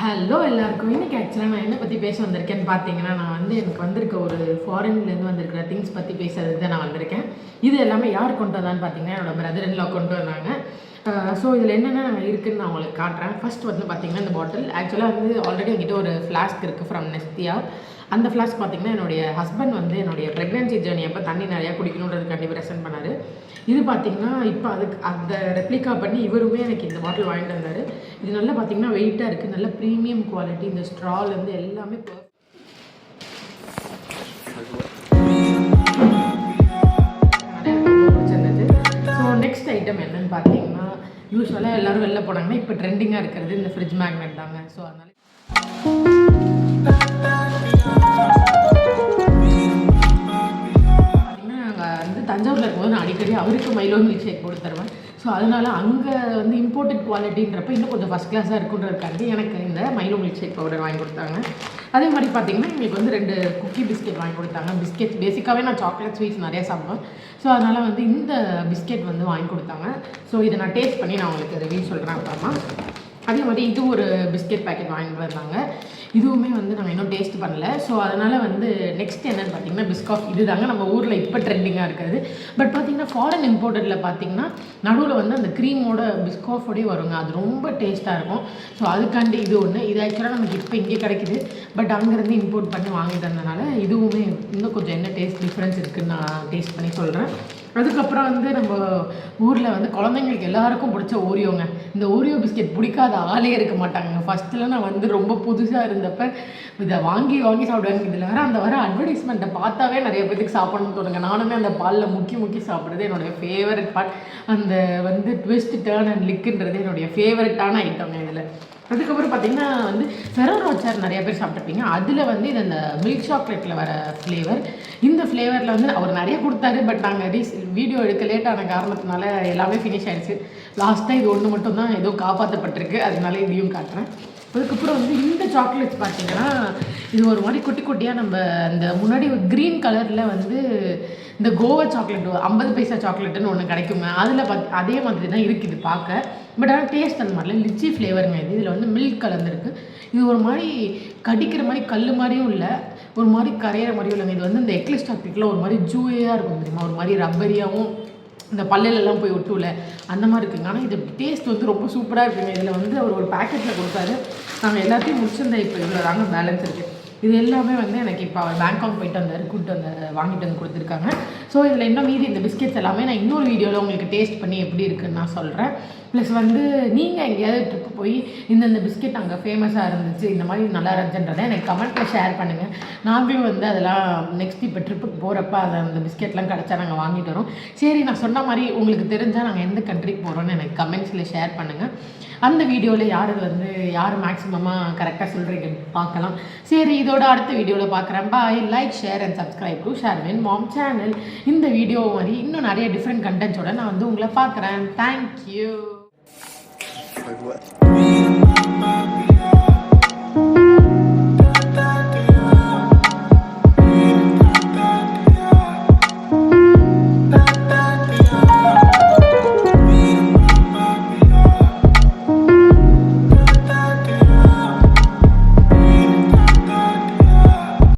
Hello எல்லாருக்கும். இன்னைக்கு ஆக்சுவலாக நான் என்ன பற்றி பேச வந்திருக்கேன்னு பார்த்தீங்கன்னா, நான் வந்து எனக்கு வந்திருக்க ஒரு ஃபாரின்லேருந்து வந்திருக்கிற திங்ஸ் பற்றி பேசுறதுக்கு தான் நான் வந்திருக்கேன். இது எல்லாமே யார் கொண்டு வந்தான்னு பார்த்தீங்கன்னா, என்னோட பிரதர் இன் லா கொண்டு வந்தாங்க. ஸோ இதில் என்னென்ன இருக்குதுன்னு நான் உங்களுக்கு காட்டுறேன். ஃபர்ஸ்ட் வந்து பார்த்தீங்கன்னா, இந்த பாட்டில் ஆக்சுவலாக வந்து ஆல்ரெடி என்கிட்ட ஒரு ஃப்ளாஸ்க் இருக்குது ஃப்ரம் நெஸ்தியா. அந்த ஃப்ளாஸ்க் பார்த்தீங்கன்னா, என்னுடைய ஹஸ்பண்ட் வந்து என்னுடைய ப்ரெக்னென்சி ஜேர்னி அப்போ தண்ணி நிறையா குடிக்கணுன்றதுக்காண்டி ப்ரெசென்ட் பண்ணார். இது பார்த்தீங்கன்னா, இப்போ அதுக்கு அந்த ரெப்ளிகா பண்ணி இவருமே எனக்கு இந்த பாட்டில் வாங்கிட்டு வந்தார். இது நல்லா பார்த்தீங்கன்னா வெயிட்டாக இருக்குது, நல்ல ப்ரீமியம் குவாலிட்டி. இந்த ஸ்ட்ராலேருந்து எல்லாமே பிடிச்சிருந்தது. ஸோ நெக்ஸ்ட் ஐட்டம் என்னன்னு பார்த்தீங்கன்னா, யூஸ்வலாக எல்லோரும் வெளில போனாங்கன்னா இப்போ ட்ரெண்டிங்காக இருக்கிறது இந்த ஃப்ரிட்ஜ் மேக்னெட் தாங்க. ஸோ அதனால் தஞ்சாவூரில் இருக்கும்போது நான் அடிக்கடி அவருக்கு மைலோ மில்க் ஷேக் போட்டு தருவேன். ஸோ அதனால் அங்கே வந்து இம்போர்ட்டட் குவாலிட்டின்றப்ப இன்னும் கொஞ்சம் ஃபஸ்ட் கிளாஸாக இருக்குன்றதுக்காண்டி எனக்கு இந்த மைலோ மில்க் ஷேக் பவுடர் வாங்கி கொடுத்தாங்க. அதே மாதிரி பார்த்திங்கன்னா எங்களுக்கு வந்து 2 குக்கி பிஸ்கெட் வாங்கி கொடுத்தாங்க. பிஸ்கெட் பேசிக்காகவே நான் சாக்லேட் ஸ்வீட்ஸ் நிறையா சாப்பிடுவேன். ஸோ அதனால் வந்து இந்த பிஸ்கெட் வந்து வாங்கி கொடுத்தாங்க. ஸோ இதை நான் டேஸ்ட் பண்ணி நான் உங்களுக்கு ரிவ்யூ சொல்கிறேன் அப்புறமா. அதே மாதிரி இது ஒரு பிஸ்கெட் பேக்கெட் வாங்கிட்டு வந்தாங்க. இதுவுமே வந்து நாங்கள் இன்னும் டேஸ்ட் பண்ணல. ஸோ அதனால் வந்து நெக்ஸ்ட் என்னென்னு பார்த்தீங்கன்னா பிஸ்காஃப். இது தாங்க நம்ம ஊரில் இப்போ ட்ரெண்டிங்காக இருக்கிறது. பட் பார்த்திங்கன்னா ஃபாரின் இம்போர்ட்டடில் பார்த்திங்கன்னா நடுவில் வந்து அந்த க்ரீமோட பிஸ்காஃபோடே வருங்க. அது ரொம்ப டேஸ்ட்டாக இருக்கும். ஸோ அதுக்காண்டி இது ஒன்று. இது ஆக்சுவலாக நமக்கு இப்போ இங்கே கிடைக்குது. பட் அங்கேருந்து இம்போர்ட் பண்ணி வாங்கிட்டு வந்ததுனால இதுவுமே இன்னும் கொஞ்சம் என்ன டேஸ்ட் டிஃப்ரென்ஸ் இருக்குதுன்னு நான் டேஸ்ட் பண்ணி சொல்கிறேன். அதுக்கப்புறம் வந்து நம்ம ஊரில் வந்து குழந்தைங்களுக்கு எல்லாருக்கும் பிடிச்ச ஓரியோங்க. இந்த ஓரியோ பிஸ்கெட் பிடிக்காத ஆளே இருக்க மாட்டாங்க. ஃபஸ்ட்டில் நான் வந்து ரொம்ப புதுசாக இருந்தப்போ இதை வாங்கி சாப்பிடுவாங்க. இதில் வர அட்வர்டைஸ்மெண்ட்டை பார்த்தாவே நிறைய பேருக்கு சாப்பிடணும்னு தோணுங்க. நானுமே அந்த பாலில் முக்கி சாப்பிட்றது என்னுடைய ஃபேவரட் பார்ட். அந்த வந்து ட்விஸ்ட் டர்ன் அண்ட் லிக்குன்றது என்னுடைய ஃபேவரட்டான ஐட்டங்க இதில். அதுக்கப்புறம் பார்த்திங்கன்னா வந்து ஃபெரோரோ அச்சார் நிறைய பேர் சாப்பிட்ருப்பீங்க. அதில் வந்து இது அந்த மில்க் சாக்லேட்டில் வர ஃப்ளேவர். இந்த ஃப்ளேவரில் வந்து அவர் நிறைய கொடுத்தாரு. பட் நாங்கள் வீடியோ எடுக்க லேட்டான காரணத்தினால எல்லாமே ஃபினிஷ் ஆகிடுச்சு. லாஸ்ட்டாக இது ஒன்று மட்டும் தான் ஏதோ காப்பாற்றப்பட்டிருக்கு. அதனால இதையும் காட்டுறேன். அதுக்கப்புறம் வந்து இந்த சாக்லேட்ஸ் பார்த்திங்கன்னா இது ஒரு மாதிரி குட்டி குட்டியாக நம்ம இந்த முன்னாடி ஒரு க்ரீன் கலரில் வந்து இந்த கோவா சாக்லேட் 50 பைசா சாக்லேட்டுன்னு ஒன்று கிடைக்குங்க. அதில் அதே மாதிரி தான் இருக்குது பார்க்க. பட் ஆனால் டேஸ்ட் அந்த மாதிரில லிச்சி ஃப்ளேவருங்க இது. இதில் வந்து மில்க் கலந்துருக்கு. இது ஒரு மாதிரி கடிக்கிற மாதிரி கல் மாதிரியும் இல்லை, ஒரு மாதிரி கரையிற மாதிரியும் இல்லைங்க. இது வந்து இந்த எக்லிஸ் சாக்லேட்டில் ஒரு மாதிரி ஜூயாக இருக்கும் தெரியுமா, ஒரு மாதிரி ரப்பரியாகவும் இந்த பல்லிலெல்லாம் போய் ஒட்டுல அந்த மாதிரி இருக்குங்க. ஆனால் இது டேஸ்ட் வந்து ரொம்ப சூப்பராக இருக்குங்க. இதில் வந்து அவர் ஒரு பேக்கெட்டில் கொடுத்தாரு. நாங்கள் எல்லாத்தையும் முடிச்சிருந்தேன். இப்போ இவ்வளோ தாங்க பேலன்ஸ் இருக்குது. இது எல்லாமே வந்து எனக்கு இப்போ அவர் பேங்காக் போயிட்டு வந்தார், வாங்கிட்டு வந்து கொடுத்துருக்காங்க. ஸோ இதில் இன்னும் மீதி இந்த பிஸ்கெட்ஸ் எல்லாமே நான் இன்னொரு வீடியோவில் உங்களுக்கு டேஸ்ட் பண்ணி எப்படி இருக்குன்னு நான் சொல்கிறேன். ப்ளஸ் வந்து நீங்கள் எங்கேயாவது ட்ரிப்பு போய் இந்த பிஸ்கெட் அங்கே ஃபேமஸாக இருந்துச்சு, இந்த மாதிரி நல்லா இருந்துச்சுன்றதை எனக்கு கமெண்ட்டில் ஷேர் பண்ணுங்கள். நாங்களும் வந்து அதெல்லாம் நெக்ஸ்ட் இப்போ ட்ரிப்புக்கு போகிறப்ப அந்த பிஸ்கெட்லாம் கிடச்சா நாங்கள் வாங்கிட்டு வரோம். சரி, நான் சொன்ன மாதிரி உங்களுக்கு தெரிஞ்சால் நாங்கள் எந்த கண்ட்ரிக்கு போகிறோன்னு எனக்கு கமெண்ட்ஸில் ஷேர் பண்ணுங்கள். அந்த வீடியோவில் யார் மேக்ஸிமமாக கரெக்டாக சொல்கிறீங்கன்னு பார்க்கலாம். சரி, இதோட அடுத்த வீடியோவில் பார்க்குறேன். Bye. Like, share and subscribe to Sharvin mom channel. இந்த வீடியோ மாதிரி இன்னும் நிறைய டிஃப்ரெண்ட் கண்டென்ட்ஸோட நான் வந்து உங்களை பார்க்குறேன். தேங்க்யூ.